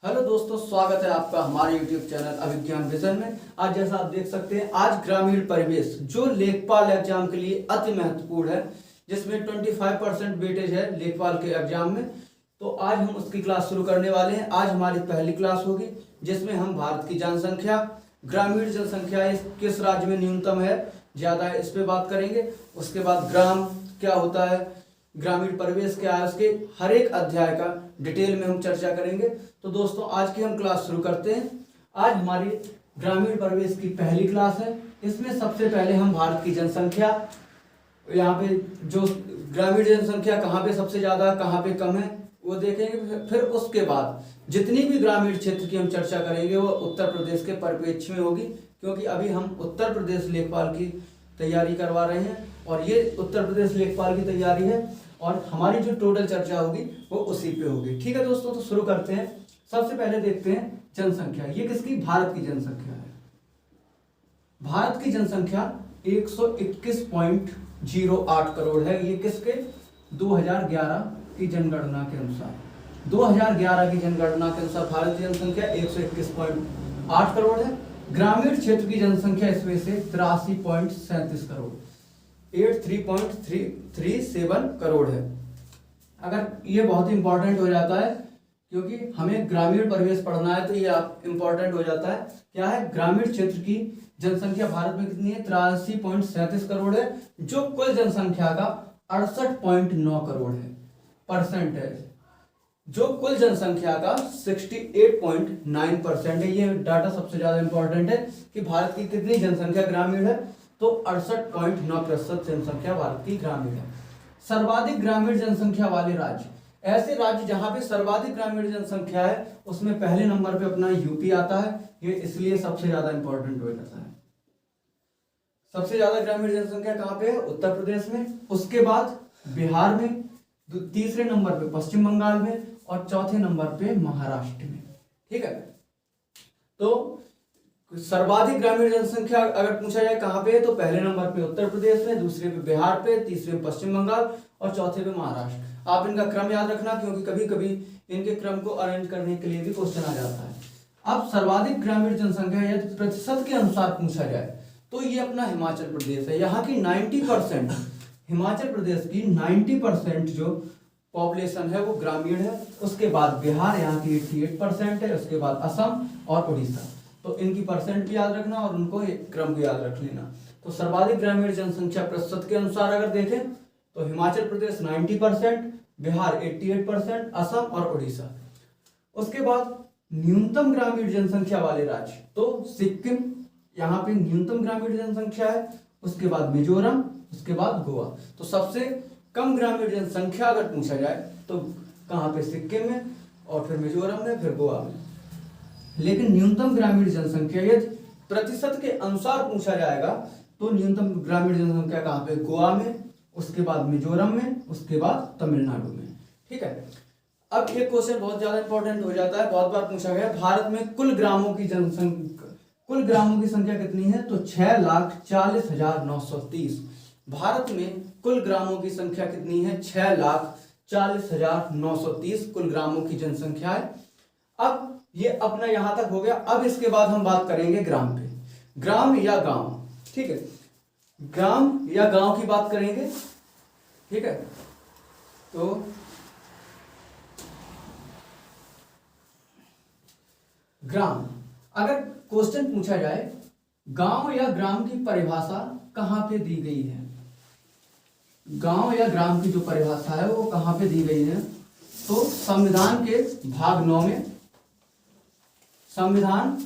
Hello दोस्तों, स्वागत है आपका हमारे YouTube चैनल अभिज्ञान विजन में। आज जैसा आप देख सकते हैं, आज ग्रामीण परिवेश जो लेखपाल एग्जाम के लिए अति महत्वपूर्ण है, जिसमें 25% वेटेज है लेखपाल के एग्जाम में। तो आज हम उसकी क्लास शुरू करने वाले हैं। आज हमारी पहली क्लास होगी जिसमें हम भारत की जनसंख्या, ग्रामीण जनसंख्या किस राज्य में न्यूनतम है, ज्यादा है, इस पे बात करेंगे। उसके बाद ग्राम क्या होता है, ग्रामीण परिवेश क्या है, उसके हर एक अध्याय का डिटेल में हम चर्चा करेंगे। तो दोस्तों, आज की हम क्लास शुरू करते हैं। आज हमारी ग्रामीण परिवेश की पहली क्लास है। इसमें सबसे पहले हम भारत की जनसंख्या, यहाँ पे जो ग्रामीण जनसंख्या कहाँ पे सबसे ज्यादा कहाँ पे कम है वो देखेंगे। फिर उसके बाद जितनी भी ग्रामीण क्षेत्र की हम चर्चा करेंगे वो उत्तर प्रदेश के परिप्रेक्ष्य में होगी, क्योंकि अभी हम उत्तर प्रदेश लेखपाल की तैयारी करवा रहे हैं और ये उत्तर प्रदेश लेखपाल की तैयारी है और हमारी जो टोटल चर्चा होगी वो उसी पे होगी। ठीक है दोस्तों, तो शुरू करते हैं। सबसे पहले देखते हैं जनसंख्या। ये किसकी? भारत की जनसंख्या है। भारत की जनसंख्या 121.08 करोड़ है। ये किसके? 2011 की जनगणना के अनुसार 2011 की जनगणना के अनुसार भारत की जनसंख्या 121.8 करोड़ है। ग्रामीण क्षेत्र की जनसंख्या इसमें से 83.37 करोड़ 83.37 करोड़ है। अगर ये बहुत इंपॉर्टेंट हो जाता है, क्योंकि हमें ग्रामीण परिवेश पढ़ना है, तो ये इंपॉर्टेंट हो जाता है। क्या है? ग्रामीण क्षेत्र की जनसंख्या भारत में कितनी है? 83.37 करोड़ है, जो कुल जनसंख्या का 68.9 करोड़ है। परसेंटेज जो कुल जनसंख्या का 68.9% है। ये डाटा सबसे ज्यादा इंपॉर्टेंट है कि भारत की कितनी जनसंख्या ग्रामीण है, तो 68.9% जनसंख्या भारत की ग्रामीण है। सर्वाधिक ग्रामीण जनसंख्या वाले राज्य, ऐसे राज्य जहां पे सर्वाधिक ग्रामीण जनसंख्या है उसमें पहले नंबर पे अपना यूपी आता है। ये इसलिए सबसे ज्यादा इंपॉर्टेंट हो जाता है। सबसे ज्यादा ग्रामीण जनसंख्या कहां पे है? उत्तर प्रदेश में। उसके बाद बिहार में, तीसरे नंबर पे पश्चिम बंगाल में और चौथे नंबर पे महाराष्ट्र में। ठीक है, तो सर्वाधिक ग्रामीण जनसंख्या अगर पूछा जाए कहां पे है, तो पहले नंबर पे उत्तर प्रदेश में, दूसरे पे बिहार पे, तीसरे पे पश्चिम बंगाल और चौथे पे महाराष्ट्र। आप इनका क्रम याद रखना, क्योंकि कभी कभी इनके क्रम को अरेंज करने के लिए भी क्वेश्चन आ जाता है। अब सर्वाधिक ग्रामीण जनसंख्या यदि प्रतिशत के अनुसार पूछा जाए तो ये अपना हिमाचल प्रदेश है। यहाँ की 90%, हिमाचल प्रदेश की 90% जो पॉपुलेशन है वो ग्रामीण है। उसके बाद बिहार, यहाँ की 88% है। उसके बाद असम और उड़ीसा। तो इनकी परसेंट भी याद रखना और उनको क्रम भी याद रख लेना। तो सर्वाधिक ग्रामीण जनसंख्या प्रतिशत के अनुसार अगर देखें तो हिमाचल प्रदेश 90%, बिहार 88%, असम और उड़ीसा। उसके बाद न्यूनतम ग्रामीण जनसंख्या वाले राज्य, तो सिक्किम यहाँ पे न्यूनतम ग्रामीण जनसंख्या है। उसके बाद मिजोरम, उसके बाद गोवा। तो सबसे कम ग्रामीण जनसंख्या अगर पूछा जाए तो कहाँ पे? सिक्किम में, और फिर मिजोरम में, फिर गोवा में। लेकिन न्यूनतम ग्रामीण जनसंख्या यदि प्रतिशत के अनुसार पूछा जाएगा तो न्यूनतम ग्रामीण जनसंख्या कहाँ पे? गोवा में, उसके बाद मिजोरम में, उसके बाद तमिलनाडु में। ठीक है, अब ये क्वेश्चन बहुत ज्यादा इंपॉर्टेंट हो जाता है, बहुत बार पूछा गया। भारत में कुल ग्रामों की संख्या कितनी है? तो 6,40,930। भारत में कुल ग्रामों की संख्या कितनी है? 6,40,930 कुल ग्रामों की जनसंख्या है। अब ये अपना यहां तक हो गया। अब इसके बाद हम बात करेंगे ग्राम पे। ग्राम या गांव, ठीक है, ग्राम या गांव की बात करेंगे। ठीक है, तो ग्राम, अगर क्वेश्चन पूछा जाए गांव या ग्राम की परिभाषा कहां पे दी गई है, गांव या ग्राम की जो परिभाषा है वो कहां पे दी गई है, तो संविधान के भाग 9 में, संविधान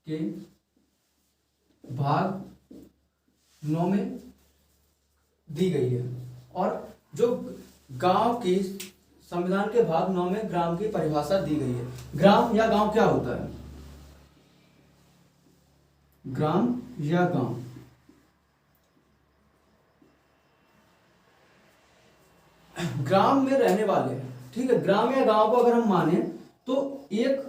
के भाग 9 में दी गई है। और जो गांव की, संविधान के भाग 9 में ग्राम की परिभाषा दी गई है। ग्राम या गांव क्या होता है? ग्राम या गांव, ग्राम में रहने वाले, ठीक है, ग्राम या गांव को अगर हम माने तो एक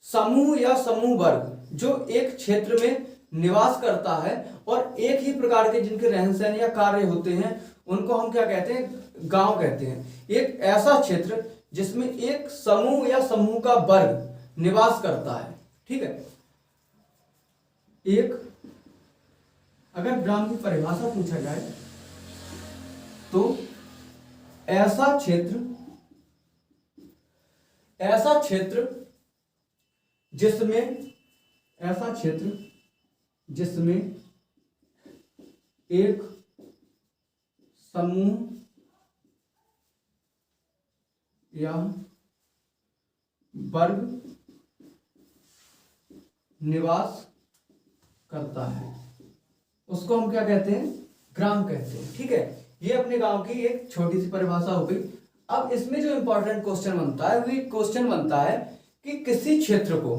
समूह या समूह वर्ग जो एक क्षेत्र में निवास करता है और एक ही प्रकार के जिनके रहन सहन या कार्य होते हैं उनको हम क्या कहते हैं, गांव कहते हैं। एक ऐसा क्षेत्र जिसमें एक समूह या समूह का वर्ग निवास करता है, ठीक है। एक अगर ग्राम की परिभाषा पूछा जाए तो ऐसा क्षेत्र जिसमें एक समूह या वर्ग निवास करता है, उसको हम क्या कहते हैं, ग्राम कहते हैं, ठीक है। ये अपने गांव की एक छोटी सी परिभाषा हो गई। अब इसमें जो इंपॉर्टेंट क्वेश्चन बनता है वो क्वेश्चन बनता है कि किसी क्षेत्र को,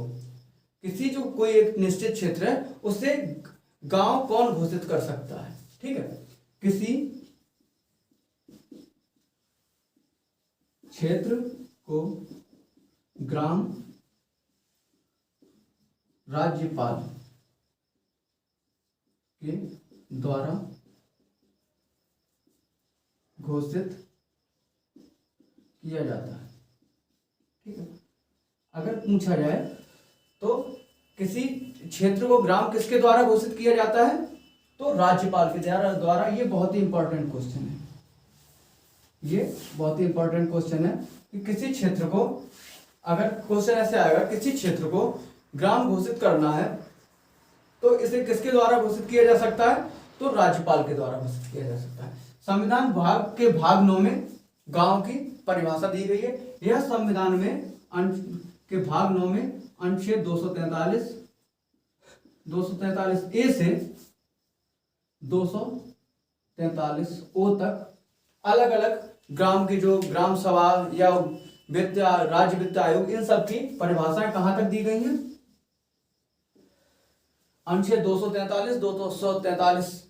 किसी जो कोई एक निश्चित क्षेत्र है उसे गांव कौन घोषित कर सकता है, ठीक है। किसी क्षेत्र को ग्राम राज्यपाल के द्वारा घोषित किया जाता है, ठीक है। अगर पूछा जाए तो किसी क्षेत्र को ग्राम किसके द्वारा घोषित किया जाता है, तो राज्यपाल के द्वारा। ये बहुत ही इंपॉर्टेंट क्वेश्चन है, ये बहुत ही इंपॉर्टेंट क्वेश्चन है कि किसी क्षेत्र को, अगर क्वेश्चन ऐसे आएगा किसी क्षेत्र को ग्राम घोषित करना है तो इसे किसके द्वारा घोषित किया जा सकता है, तो राज्यपाल के द्वारा घोषित किया जा सकता है। संविधान भाग के भाग 9 में गांव की परिभाषा दी गई है। यह संविधान में के भाग 9 में अनुच्छेद 243 ए से 243 ओ तक अलग अलग ग्राम की जो ग्राम सभा या राज्य वित्त आयोग, इन सब की परिभाषाएं कहां तक दी गई हैं, अनुच्छेद 243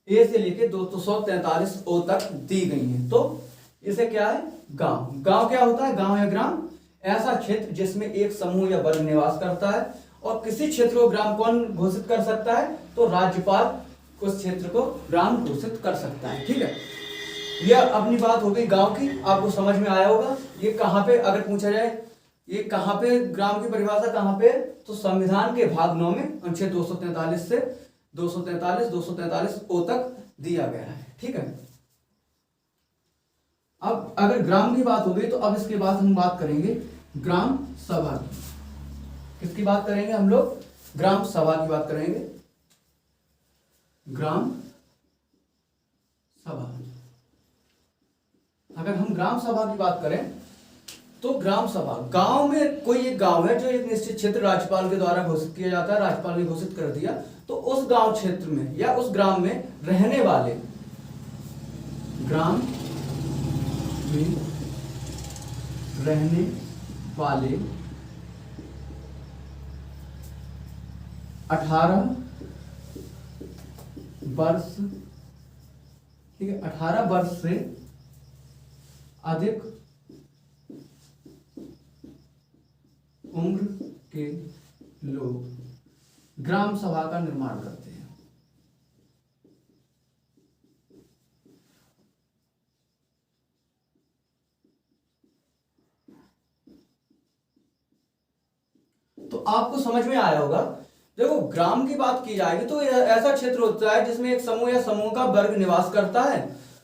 ए से लेके 243 ओ तक दी गई हैं। तो इसे क्या है, गांव। गांव क्या होता है, गांव या ग्राम ऐसा क्षेत्र जिसमें एक समूह या वर्ग निवास करता है। और किसी क्षेत्र को ग्राम कौन घोषित कर सकता है, तो राज्यपाल उस क्षेत्र को ग्राम घोषित कर सकता है, ठीक है। यह अपनी बात हो गई गांव की, आपको समझ में आया होगा। ये कहां पे, अगर पूछा जाए ये कहां पे ग्राम की परिभाषा कहां पे, तो संविधान के भाग 9 में अनुच्छेद 243 से 243 ओ तक दिया गया है, ठीक है। अब अगर ग्राम की बात हो गई तो अब इसके बाद हम बात करेंगे ग्राम सभा की। किसकी बात करेंगे हम लोग, ग्राम सभा की बात करेंगे। ग्राम सभा, अगर हम ग्राम सभा की बात करें तो ग्राम सभा, गांव में कोई एक गांव है जो एक निश्चित क्षेत्र राज्यपाल के द्वारा घोषित किया जाता है, राज्यपाल ने घोषित कर दिया, तो उस गांव क्षेत्र में या उस ग्राम में रहने वाले, ग्राम में रहने वाले 18 वर्ष, ठीक है, 18 वर्ष से अधिक उम्र के लोग ग्राम सभा का निर्माण करते हैं। तो आपको समझ में आया होगा। देखो, ग्राम की बात की जाएगी तो ऐसा क्षेत्र होता है जिसमें एक समूह या समूह का वर्ग निवास करता है,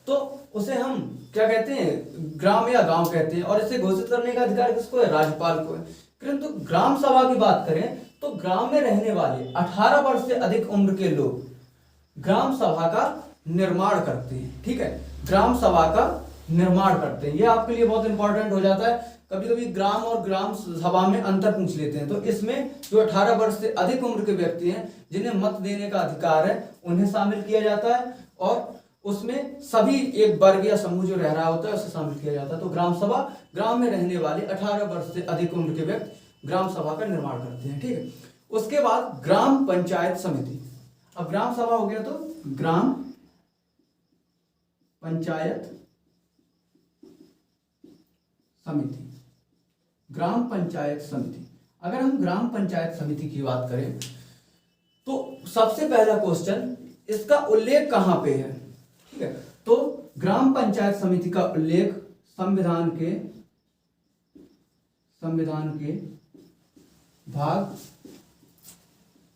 तो उसे हम क्या कहते हैं, ग्राम या गांव कहते हैं। और इसे घोषित करने का अधिकार किसको है, राज्यपाल को है। परंतु ग्राम सभा की बात करें तो ग्राम में रहने वाले 18 वर्ष से अधिक उम्र के लोग ग्राम सभा का निर्माण करते हैं, ठीक है, ग्राम सभा का निर्माण करते हैं। यह आपके लिए बहुत इंपॉर्टेंट हो जाता है। कभी कभी ग्राम और ग्राम सभा में अंतर पूछ लेते हैं, तो इसमें जो 18 वर्ष से अधिक उम्र के व्यक्ति हैं जिन्हें मत देने का अधिकार है उन्हें शामिल किया जाता है, और उसमें सभी एक वर्ग या समूह जो रह रहा होता है उसे शामिल किया जाता है। तो ग्राम सभा, ग्राम में रहने वाले 18 वर्ष से अधिक उम्र के व्यक्ति ग्राम सभा का निर्माण करते हैं, ठीक है। उसके बाद ग्राम पंचायत समिति। अब ग्राम सभा हो गया तो ग्राम पंचायत समिति। ग्राम पंचायत समिति, अगर हम ग्राम पंचायत समिति की बात करें तो सबसे पहला क्वेश्चन, इसका उल्लेख कहां पे है, ठीक है। तो ग्राम पंचायत समिति का उल्लेख संविधान के भाग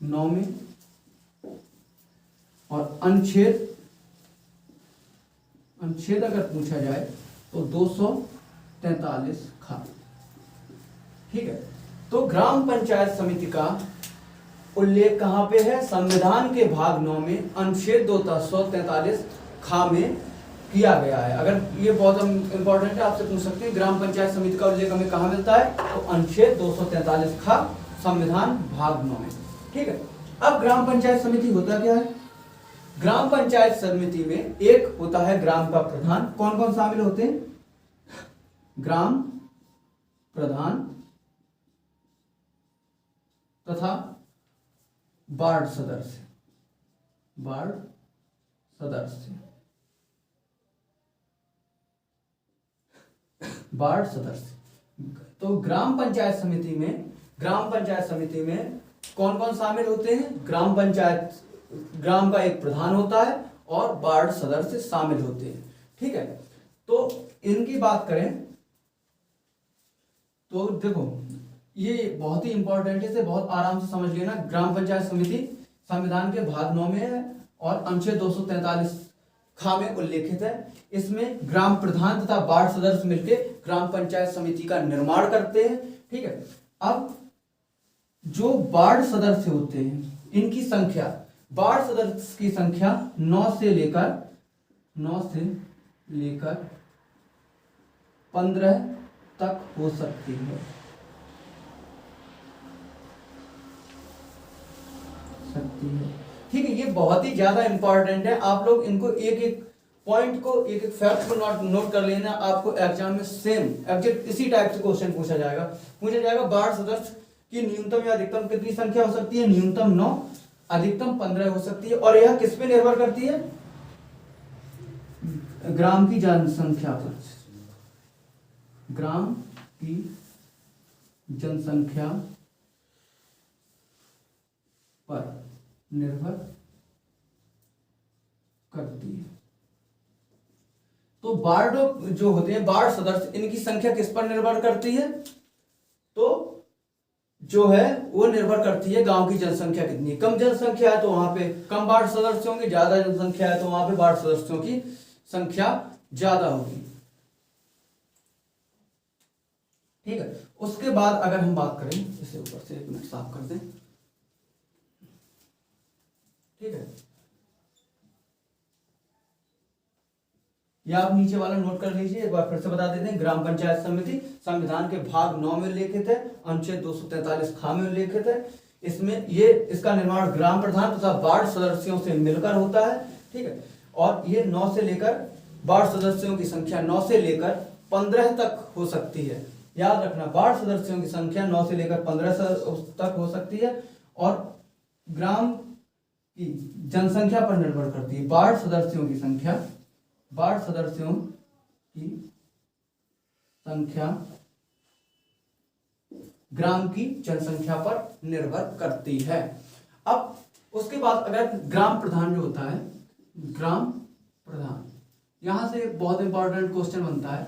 9 में और अनुच्छेद अगर पूछा जाए तो 243 खा। ठीक है, तो ग्राम पंचायत समिति का उल्लेख कहां पे है? संविधान के भाग 9 में अनुच्छेद 243 खा में किया गया है। अगर ये बहुत इंपॉर्टेंट है, आपसे पूछ सकते हैं ग्राम पंचायत समिति का उल्लेख हमें कहां मिलता है? तो अनुच्छेद 243 खा संविधान भाग 9 में। ठीक है, अब ग्राम पंचायत समिति होता क्या है? ग्राम पंचायत समिति में एक होता है ग्राम का प्रधान। कौन कौन शामिल होते हैं? ग्राम प्रधान तथा वार्ड सदस्य। तो ग्राम पंचायत समिति में कौन कौन शामिल होते हैं? ग्राम का एक प्रधान होता है और वार्ड सदस्य शामिल होते हैं। ठीक है, तो इनकी बात करें तो देखो ये बहुत ही इंपॉर्टेंट है, इसे बहुत आराम से समझ लेना। ग्राम पंचायत समिति संविधान के भाग 9 में है और अनुच्छेद 243 खा में उल्लेखित है। इसमें ग्राम प्रधान तथा वार्ड सदस्य मिलकर ग्राम पंचायत समिति का निर्माण करते हैं। ठीक है, अब जो वार्ड सदस्य होते हैं इनकी संख्या, वार्ड सदस्य की संख्या 9 से लेकर 15 तक हो सकती है। ठीक है, ये बहुत ही ज्यादा इंपॉर्टेंट है। आप लोग इनको एक एक पॉइंट को, एक एक फैक्ट को नोट कर लेना। आपको एग्जाम में सेम एग्जैक्ट इसी टाइप से क्वेश्चन पूछा जाएगा। वार्ड सदस्य की न्यूनतम या अधिकतम कितनी संख्या हो सकती है? न्यूनतम 9, अधिकतम 15 हो सकती है। और यह किस पे निर्भर करती है? ग्राम की जनसंख्या पर। ग्राम की जनसंख्या पर निर्भर करती है। तो वार्ड जो होते हैं, वार्ड सदस्य, इनकी संख्या किस पर निर्भर करती है? तो जो है वो निर्भर करती है गांव की जनसंख्या कितनी। कम जनसंख्या है तो वहां पे कम वार्ड सदस्य होंगे, ज्यादा जनसंख्या है तो वहां पे वार्ड सदस्यों की संख्या ज्यादा होगी। ठीक है, उसके बाद अगर हम बात करें, इसे ऊपर से 1 मिनट साफ कर दें। ठीक है, या आप नीचे वाला नोट कर लीजिए। एक बार फिर से बता देते हैं, ग्राम पंचायत समिति संविधान के भाग 9 में उल्लेखित है, अनुच्छेद 243 खा में उल्लेखित है। इसमें इसका निर्माण ग्राम प्रधान तथा वार्ड सदस्यों से मिलकर होता है। ठीक है, और ये 9 से लेकर, वार्ड सदस्यों की संख्या 9 से लेकर 15 तक हो सकती है। याद रखना, वार्ड सदस्यों की संख्या 9 से लेकर 15 तक हो सकती है और ग्राम की जनसंख्या पर निर्भर करती है। वार्ड सदस्यों की संख्या ग्राम की जनसंख्या पर निर्भर करती है। अब उसके बाद अगर ग्राम प्रधान जो होता है, ग्राम प्रधान, यहां से एक बहुत इंपॉर्टेंट क्वेश्चन बनता है,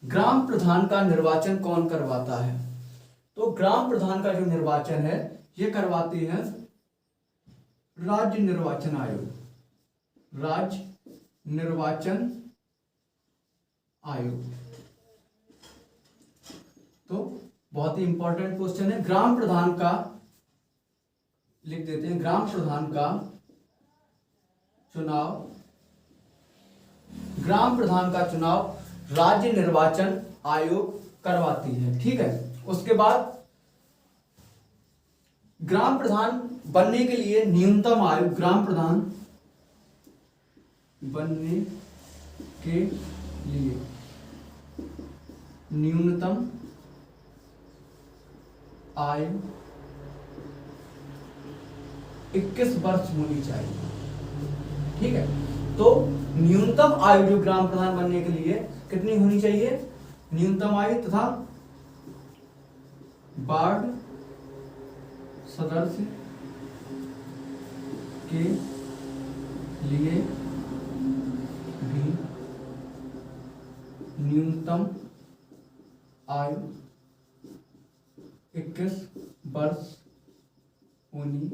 ग्राम प्रधान का निर्वाचन कौन करवाता है? तो ग्राम प्रधान का जो निर्वाचन है ये करवाती है राज्य निर्वाचन आयोग। राज्य निर्वाचन आयोग। तो बहुत ही इंपॉर्टेंट क्वेश्चन है। ग्राम प्रधान का, लिख देते हैं, ग्राम प्रधान का चुनाव राज्य निर्वाचन आयोग करवाती है। ठीक है, उसके बाद ग्राम प्रधान बनने के लिए न्यूनतम आयु, ग्राम प्रधान बनने के लिए न्यूनतम आयु 21 वर्ष होनी चाहिए। ठीक है, तो न्यूनतम आयु जो ग्राम प्रधान बनने के लिए कितनी होनी चाहिए? न्यूनतम आयु तथा वार्ड सदस्य के लिए भी न्यूनतम आयु 21 वर्ष होनी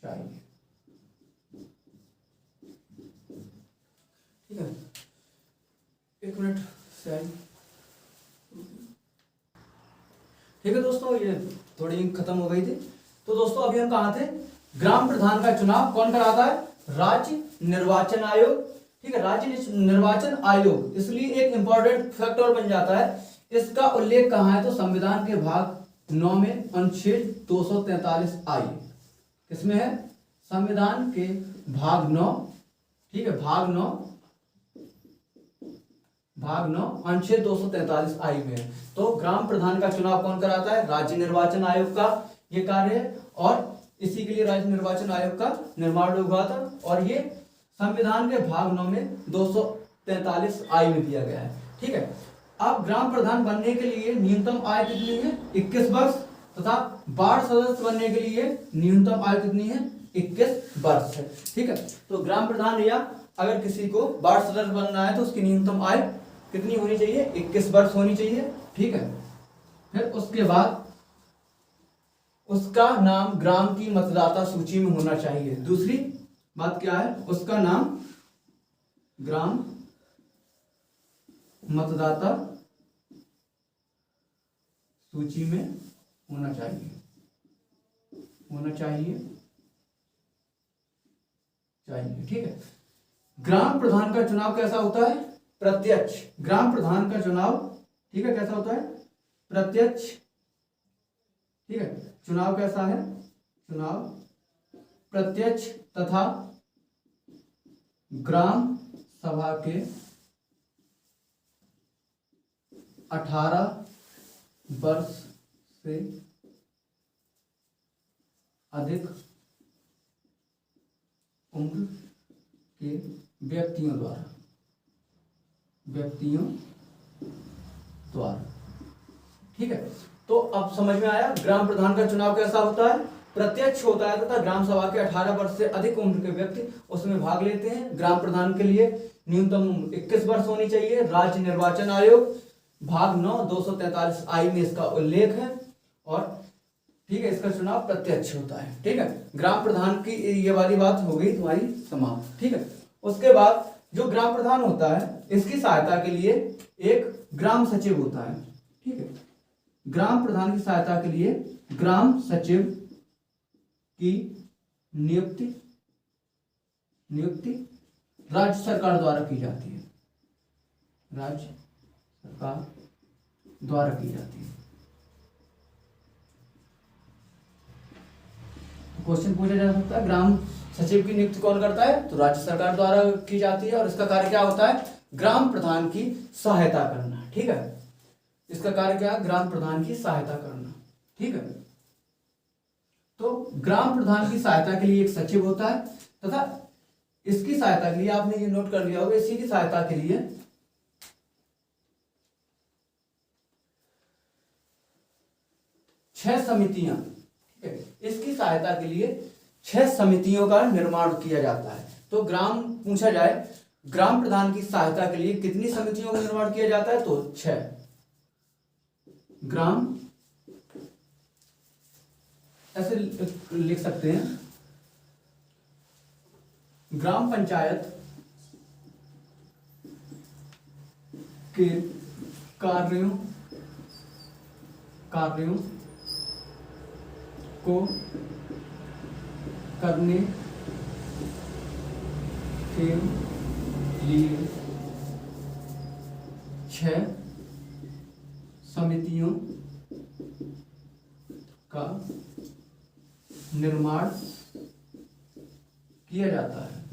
चाहिए। ठीक है, एक मिनट से। ठीक है दोस्तों, ये थोड़ी इंक खत्म हो गई थी। तो दोस्तों अभी हम कहाँ थे? ग्राम प्रधान का चुनाव कौन कराता है? राज्य निर्वाचन आयोग। ठीक है, राज्य निर्वाचन आयोग, इसलिए एक इंपॉर्टेंट फैक्ट और बन जाता है। इसका उल्लेख कहाँ है? तो संविधान के भाग 9 में अनुच्छेद 243 आई। किसमें है? संविधान के भाग 9। ठीक है, भाग 9 अनुच्छेद 243 आई में है। तो ग्राम प्रधान का चुनाव कौन कराता है? राज्य निर्वाचन आयोग का ये कार्य है, और इसी के लिए राज्य निर्वाचन आयोग का निर्माण हुआ था, और ये संविधान के भाग 9 में 243 आई में दिया गया है। ठीक है, अब ग्राम प्रधान बनने के लिए न्यूनतम आयु कितनी है? 21 वर्ष, तथा वार्ड सदस्य बनने के लिए न्यूनतम आयु कितनी है? 21 वर्ष है। ठीक है, तो ग्राम प्रधान या अगर किसी को वार्ड सदस्य बनना है तो उसकी न्यूनतम आयु कितनी होनी चाहिए? 21 वर्ष होनी चाहिए। ठीक है, फिर उसके बाद उसका नाम ग्राम की मतदाता सूची में होना चाहिए। दूसरी बात क्या है? उसका नाम ग्राम मतदाता सूची में होना चाहिए। ठीक है, ग्राम प्रधान का चुनाव कैसा होता है? प्रत्यक्ष। ग्राम प्रधान का चुनाव, ठीक है, कैसा होता है? प्रत्यक्ष। ठीक है, चुनाव कैसा है? चुनाव प्रत्यक्ष तथा ग्राम सभा के 18 वर्ष से अधिक उम्र के व्यक्तियों द्वारा ठीक है, तो अब समझ में आया ग्राम प्रधान का चुनाव कैसा होता है? प्रत्यक्ष होता है तथा ग्राम सभा के 18 वर्ष से अधिक उम्र के व्यक्ति उसमें भाग लेते हैं। ग्राम प्रधान के लिए न्यूनतम 21 वर्ष होनी चाहिए। राज्य निर्वाचन आयोग भाग 9 243 आई में इसका उल्लेख है, और ठीक है, इसका चुनाव प्रत्यक्ष होता है। ठीक है, ग्राम प्रधान की ये वाली बात हो गई तुम्हारी समाप्त। ठीक है, उसके बाद जो ग्राम प्रधान होता है इसकी सहायता के लिए एक ग्राम सचिव होता है। ठीक है, ग्राम प्रधान की सहायता के लिए ग्राम सचिव की नियुक्ति राज्य सरकार द्वारा की जाती है। राज्य सरकार द्वारा की जाती है। क्वेश्चन पूछा जा सकता है ग्राम सचिव की नियुक्ति कौन करता है? तो राज्य सरकार द्वारा की जाती है, और इसका कार्य क्या होता है? ग्राम प्रधान की सहायता करना। ठीक है, इसका कार्य क्या है? ग्राम प्रधान की सहायता करना। ठीक है, तो ग्राम प्रधान की सहायता के लिए एक सचिव होता है, तथा इसकी सहायता के लिए आपने ये नोट कर लिया होगा, इसी की सहायता के लिए 6 समितियां, ठीक है, इसकी सहायता के लिए 6 समितियों का निर्माण किया जाता है। तो ग्राम पूछा जाए ग्राम प्रधान की सहायता के लिए कितनी समितियों का निर्माण किया जाता है? तो 6। ग्राम ऐसे लिख सकते हैं, ग्राम पंचायत के कार्यों को करने के लिए 6 समितियों का निर्माण किया जाता है।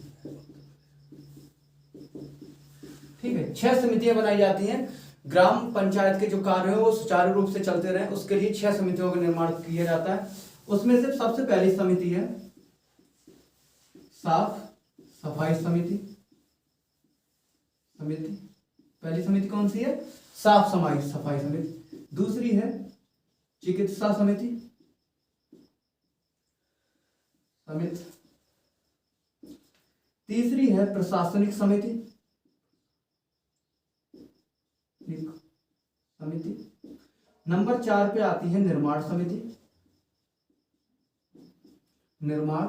ठीक है, 6 समितियां बनाई जाती हैं। ग्राम पंचायत के जो कार्य है वो सुचारू रूप से चलते रहे, उसके लिए 6 समितियों का निर्माण किया जाता है। उसमें से सबसे पहली समिति है साफ सफाई समिति। पहली समिति कौन सी है? साफ सफाई समिति। दूसरी है चिकित्सा समिति। तीसरी है प्रशासनिक समिति। समिति। नंबर 4 पे आती है निर्माण समिति, निर्माण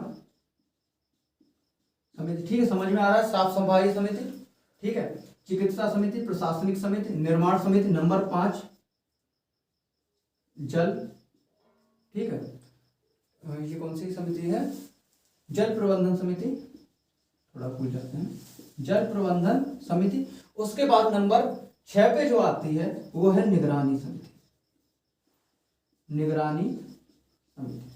समिति, ठीक है, समझ में आ रहा है, साफ सफाई समिति, ठीक है, चिकित्सा समिति, प्रशासनिक समिति, निर्माण समिति। नंबर 5 जल, ठीक है, ये कौन सी समिति है, जल प्रबंधन समिति, थोड़ा भूल जाते हैं, जल प्रबंधन समिति। उसके बाद नंबर 6 पे जो आती है वो है निगरानी समिति, निगरानी समिति।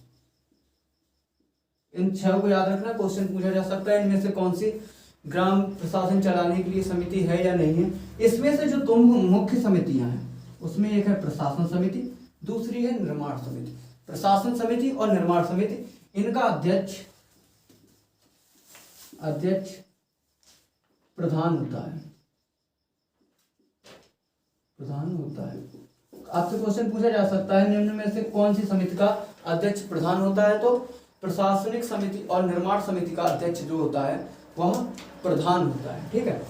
इन 6 को याद रखना, क्वेश्चन पूछा जा सकता है इनमें से कौन सी ग्राम प्रशासन चलाने के लिए समिति है या नहीं है। इसमें से जो दो मुख्य समितियां हैं उसमें एक है प्रशासन समिति, दूसरी है निर्माण समिति। प्रशासन समिति और निर्माण समिति, इनका अध्यक्ष प्रधान होता है, प्रधान होता है। आपसे क्वेश्चन पूछा जा सकता है निम्न में से कौन सी समिति का अध्यक्ष प्रधान होता है, तो प्रशासनिक समिति और निर्माण समिति का अध्यक्ष जो होता है वह प्रधान होता है, ठीक है।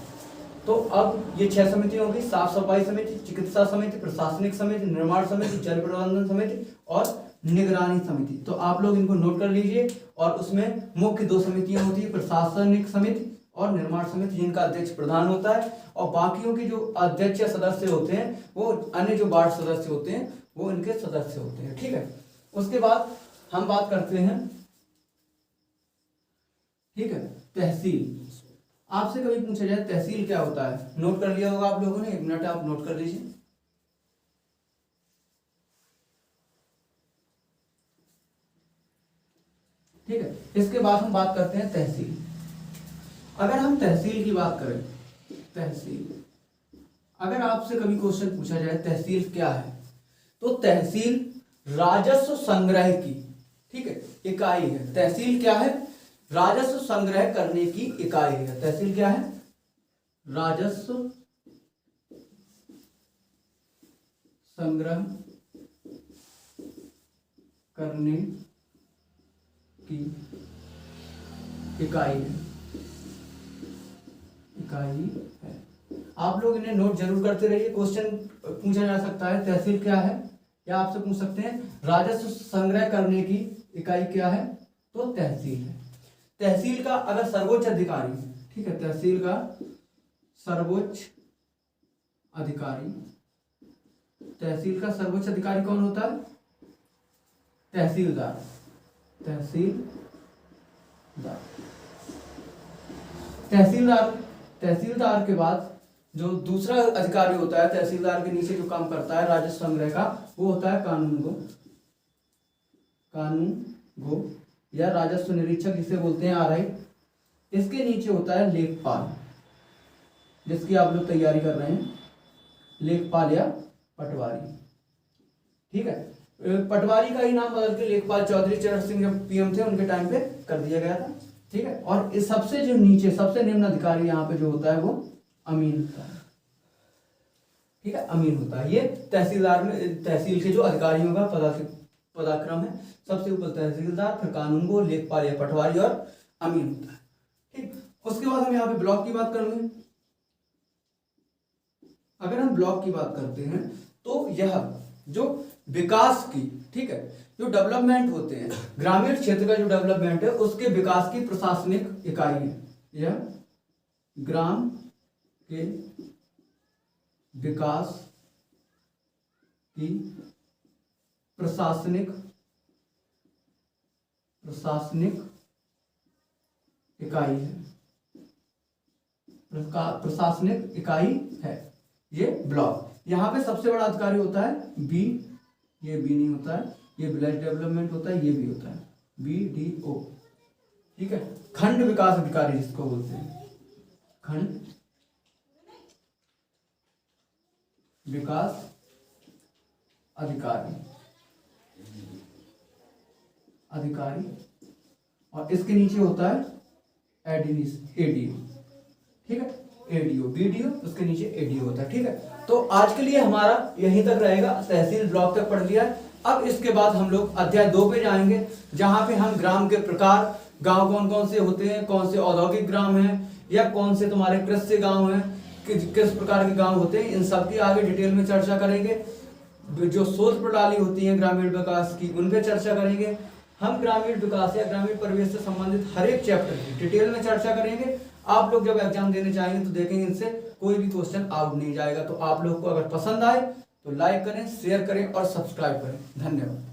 तो अब ये 6 समितियां होगी, साफ सफाई समिति, चिकित्सा समिति, प्रशासनिक समिति, निर्माण समिति, जल प्रबंधन समिति और निगरानी समिति। तो आप लोग इनको नोट कर लीजिए। और उसमें मुख्य 2 समितियां होती है, प्रशासनिक समिति और निर्माण समिति, जिनका अध्यक्ष प्रधान होता है, और बाकियों की जो अध्यक्ष या सदस्य होते हैं वो अन्य जो वार्ड सदस्य होते हैं वो इनके सदस्य होते हैं, ठीक है। उसके बाद हम बात करते हैं, ठीक है, तहसील। आपसे कभी पूछा जाए तहसील क्या होता है, नोट कर लिया होगा आप लोगों ने, 1 मिनट आप नोट कर लीजिए। ठीक है, इसके बाद हम बात करते हैं तहसील। अगर हम तहसील की बात करें, तहसील, अगर आपसे कभी क्वेश्चन पूछा जाए तहसील क्या है, तो तहसील राजस्व संग्रह की, ठीक है, इकाई है। तहसील क्या है, राजस्व संग्रह करने की इकाई है। तहसील क्या है, राजस्व संग्रह करने की इकाई है, इकाई है। आप लोग इन्हें नोट जरूर करते रहिए, क्वेश्चन पूछा जा सकता है तहसील क्या है, या आपसे पूछ सकते हैं राजस्व संग्रह करने की इकाई क्या है, तो तहसील है। तहसील का अगर सर्वोच्च अधिकारी, ठीक है, तहसील का सर्वोच्च अधिकारी, तहसील का सर्वोच्च अधिकारी कौन होता है, तहसीलदार, तहसीलदार के बाद जो दूसरा अधिकारी होता है तहसीलदार के नीचे जो काम करता है राजस्व संग्रह का, वो होता है कानूनगो या राजस्व निरीक्षक, जिसे बोलते हैं आरआई। इसके नीचे होता है लेखपाल, जिसकी आप लोग तैयारी कर रहे हैं, लेखपाल या पटवारी, ठीक है। पटवारी का ही नाम बदल के लेखपाल चौधरी चरण सिंह जब पीएम थे उनके टाइम पे कर दिया गया था, ठीक है। और इस सबसे जो नीचे सबसे निम्न अधिकारी यहाँ पे जो होता है वो अमीन होता है, ठीक है, अमीन होता है। ये तहसीलदार में तहसील के जो अधिकारियों का पदाक्रम है, सबसे ऊपर तहसीलदार, फिर कानूनगो, लेखपाल या पटवारी और अमीन होता है, ठीक। उसके बाद हम यहाँ पे ब्लॉक की बात करेंगे। अगर हम ब्लॉक की बात करते हैं तो यह जो विकास की, ठीक है, जो डेवलपमेंट होते हैं, ग्रामीण क्षेत्र का जो डेवलपमेंट है उसके विकास की प्रशासनिक इकाई है। यह ग्राम के विकास की प्रशासनिक इकाई है, प्रशासनिक इकाई है ये ब्लॉक। यहाँ पे सबसे बड़ा अधिकारी होता है बी, ये बी नहीं होता है, ये विलेज डेवलपमेंट होता है, ये भी होता है BDO, ठीक है। खंड विकास अधिकारी जिसको बोलते हैं, खंड विकास अधिकारी, और इसके नीचे होता है ADO, ठीक है, ADO, BDO, उसके नीचे ADO होता है, ठीक है। तो आज के लिए हमारा यहीं तक रहेगा, तहसील ब्लॉक तक पढ़ लिया। अब इसके बाद हम लोग अध्याय 2 पे जाएंगे, जहां पे हम ग्राम के प्रकार, गांव कौन कौन से होते हैं, कौन से औद्योगिक ग्राम हैं या कौन से तुम्हारे कृषि गांव हैं, किस प्रकार के गांव होते हैं, इन सब की आगे डिटेल में चर्चा करेंगे। जो शोध प्रणाली होती है ग्रामीण विकास की, उन पे चर्चा करेंगे। हम ग्रामीण विकास या ग्रामीण परिवेश से संबंधित हर एक चैप्टर की डिटेल में चर्चा करेंगे। आप लोग जब एग्जाम देने चाहेंगे तो देखेंगे इनसे कोई भी क्वेश्चन आउट नहीं जाएगा। तो आप लोग को अगर पसंद आए तो लाइक करें, शेयर करें और सब्सक्राइब करें। धन्यवाद।